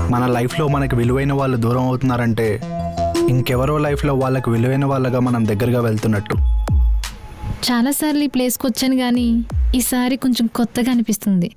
మన లైఫ్లో మనకి విలువైన వాళ్ళు దూరం అవుతున్నారంటే ఇంకెవరో లైఫ్లో వాళ్ళకి విలువైన వాళ్ళగా మనం దగ్గరగా వెళ్తున్నట్టు. చాలాసార్లు ఈ ప్లేస్కి వచ్చాను కానీ ఈసారి కొంచెం కొత్తగా అనిపిస్తుంది.